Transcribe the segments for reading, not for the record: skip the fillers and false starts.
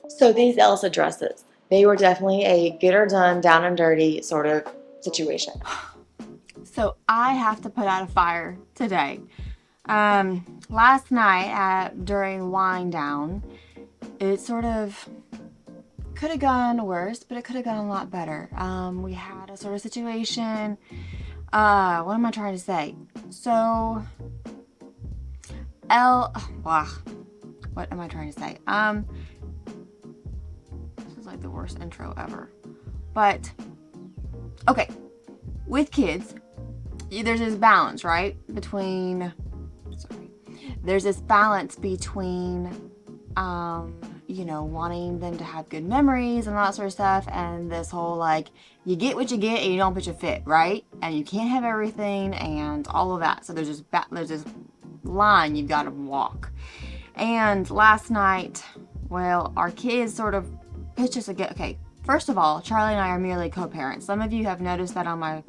So these Elsa dresses, they were definitely a get her done, down and dirty sort of situation. So I have to put out a fire today. Last night during wind down, it sort of could have gone worse, but it could have gone a lot better. We had a sort of situation. What am I trying to say? So, what am I trying to say? This is like the worst intro ever. But, okay, with kids, there's this balance, right? There's this balance between, wanting them to have good memories and all that sort of stuff, and this whole like, you get what you get and you don't put your fit, right? And you can't have everything and all of that. So there's this line you've got to walk. And last night, well, our kids sort of pitched us again. Okay, first of all, Charlie and I are merely co-parents. Some of you have noticed that on my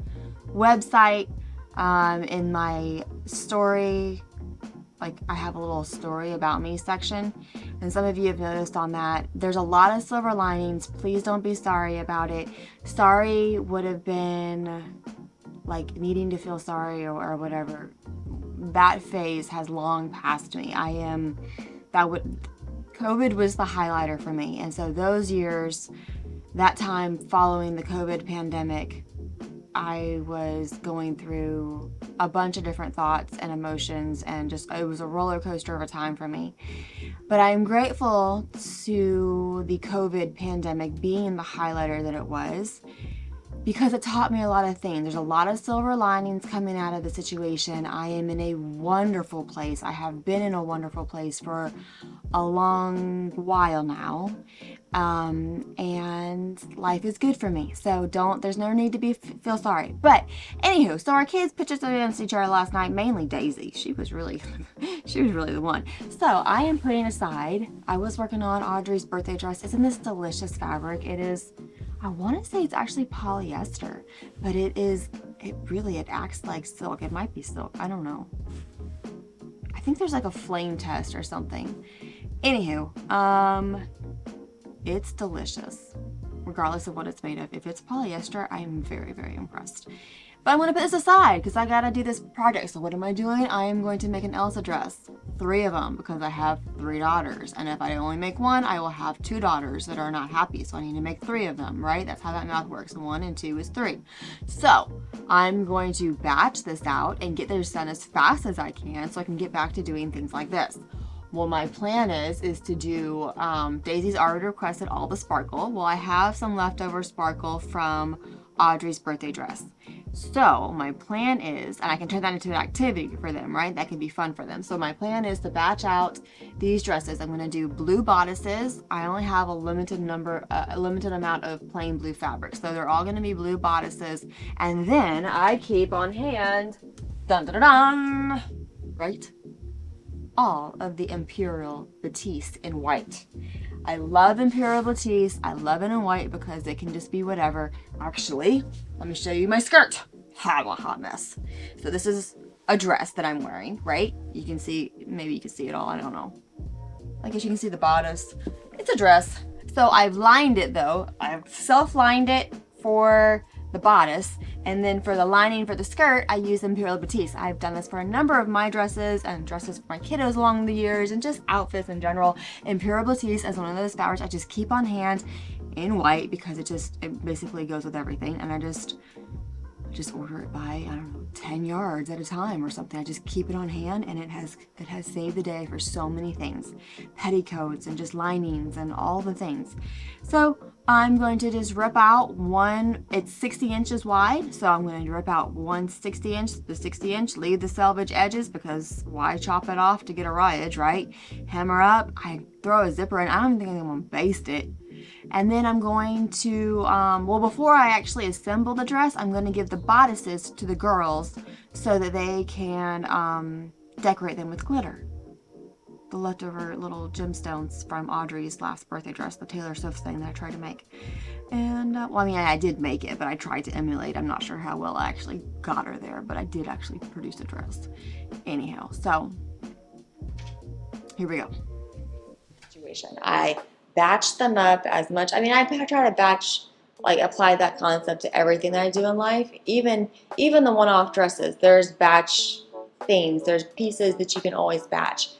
website, in my story, like I have a little story about me section, and some of you have noticed on that there's a lot of silver linings. Please don't be sorry about it. Sorry would have been like needing to feel sorry or whatever. That phase has long passed me. COVID was the highlighter for me, and so those years, that time following the COVID pandemic, I was going through a bunch of different thoughts and emotions, and it was a roller coaster of a time for me. But I am grateful to the COVID pandemic being the highlighter that it was, because it taught me a lot of things. There's a lot of silver linings coming out of the situation. I am in a wonderful place. I have been in a wonderful place for a long while now. And life is good for me. So there's no need to feel sorry. But anywho, so our kids pitched us against each other last night, mainly Daisy. She was really the one. So I am putting aside, I was working on Audrey's birthday dress. It's in this delicious fabric. It is, I want to say it's actually polyester, but it acts like silk. It might be silk. I don't know. I think there's like a flame test or something. Anywho, it's delicious, regardless of what it's made of. If it's polyester, I am very, very impressed. But I'm going to put this aside because I got to do this project. So what am I doing? I am going to make an Elsa dress. 3 of them, because I have 3 daughters. And if I only make one, I will have 2 daughters that are not happy. So I need to make 3 of them, right? That's how that math works. 1 and 2 is 3. So I'm going to batch this out and get this done as fast as I can so I can get back to doing things like this. Well, my plan is to do, Daisy's already requested all the sparkle. Well, I have some leftover sparkle from Audrey's birthday dress. So my plan is, and I can turn that into an activity for them, right? That can be fun for them. So my plan is to batch out these dresses. I'm going to do blue bodices. I only have a limited amount of plain blue fabric. So they're all going to be blue bodices. And then I keep on hand, dun dun dun dun, right? All of the Imperial Batiste in white. I love Imperial Batiste. I love it in white because it can just be whatever. Actually, let me show you my skirt. I'm a hot mess. So this is a dress that I'm wearing, right? You can see, maybe you can see it all, I don't know. I guess you can see the bodice. It's a dress. So I've lined it though. I've self-lined it for the bodice, and then for the lining for the skirt, I use Imperial Batiste. I've done this for a number of my dresses and dresses for my kiddos along the years and just outfits in general. Imperial Batiste is one of those fabrics I just keep on hand in white because it basically goes with everything, and I just order it by, I don't know, 10 yards at a time or something. I just keep it on hand, and it has saved the day for so many things. Petticoats and just linings and all the things. So I'm going to just rip out it's 60 inches wide, so I'm going to rip out one 60 inch, the 60 inch, leave the selvage edges because why chop it off to get a raw edge, right? Hammer up, I throw a zipper in. I don't even think I'm going to baste it. And then I'm going to, before I actually assemble the dress, I'm going to give the bodices to the girls so that they can decorate them with glitter. The leftover little gemstones from Audrey's last birthday dress, the Taylor Swift thing that I tried to make. And, I did make it, but I tried to emulate. I'm not sure how well I actually got her there, but I did actually produce a dress. Anyhow, so here we go. Situation. I batch them up as much. I mean, I try to batch, like apply that concept to everything that I do in life. Even the one-off dresses, there's batch things. There's pieces that you can always batch.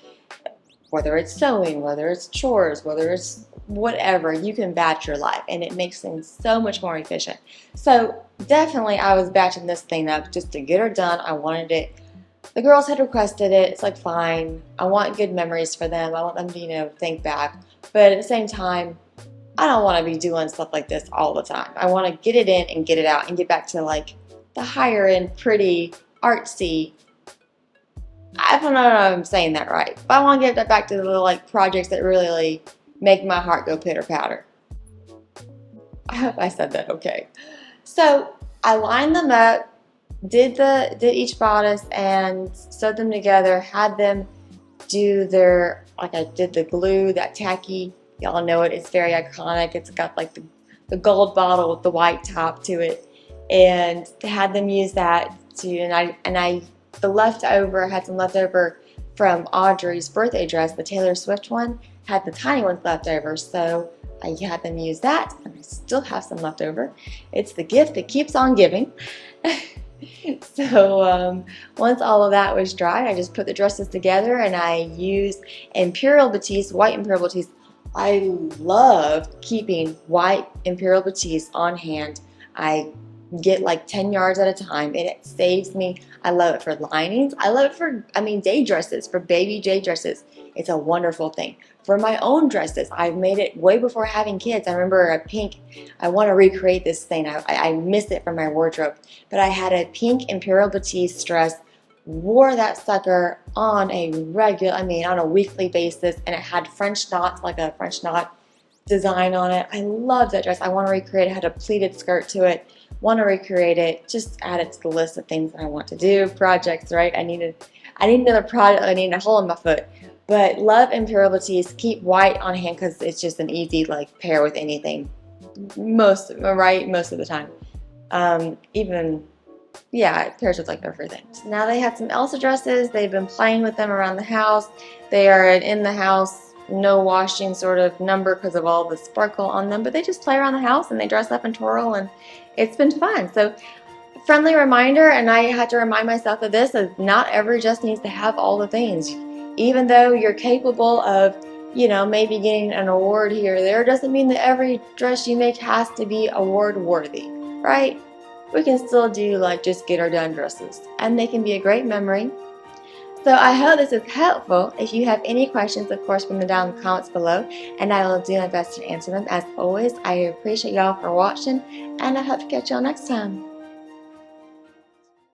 Whether it's sewing, whether it's chores, whether it's whatever, you can batch your life, and it makes things so much more efficient. So definitely I was batching this thing up just to get her done. I wanted it. The girls had requested it. It's like, fine. I want good memories for them. I want them to, think back. But at the same time, I don't want to be doing stuff like this all the time. I want to get it in and get it out and get back to like the higher end, pretty, artsy. I don't know if I'm saying that right, but I want to get that back to the little like projects that really make my heart go pitter patter. I hope I said that okay. So I lined them up, did each bodice and sewed them together. Had them do their, like I did the glue, that tacky. Y'all know it. It's very iconic. It's got like the gold bottle with the white top to it, and had them use that to. And I had some leftover from Audrey's birthday dress, the Taylor Swift one. Had the tiny ones left over, so I had them use that, and I still have some left over. It's the gift that keeps on giving. So once all of that was dry, I just put the dresses together, and I used Imperial Batiste, white Imperial Batiste. I love keeping white Imperial Batiste on hand. I get like 10 yards at a time, and it saves me. I love it for linings. I love it for, day dresses, for baby day dresses. It's a wonderful thing. For my own dresses, I've made it way before having kids. I remember a pink, I want to recreate this thing. I miss it from my wardrobe. But I had a pink Imperial Batiste dress, wore that sucker on a weekly basis, and it had French knots, like a French knot design on it. I love that dress. I want to recreate it. It had a pleated skirt to it. Want to recreate it. Just add it to the list of things that I want to do. Projects, right? I need another project. I need a hole in my foot. But love Imperial Batiste. Keep white on hand because it's just an easy pair with anything. Most of the time. It pairs with everything. So now they have some Elsa dresses. They've been playing with them around the house. They are in the house, no washing sort of number because of all the sparkle on them. But they just play around the house and they dress up and twirl, and it's been fun. So friendly reminder, and I had to remind myself of this, is not every dress needs to have all the things. Even though you're capable of, maybe getting an award here or there, doesn't mean that every dress you make has to be award worthy, right? We can still do just get her done dresses, and they can be a great memory. So I hope this is helpful. If you have any questions, of course, bring them down in the comments below, and I will do my best to answer them. As always, I appreciate y'all for watching, and I hope to catch y'all next time.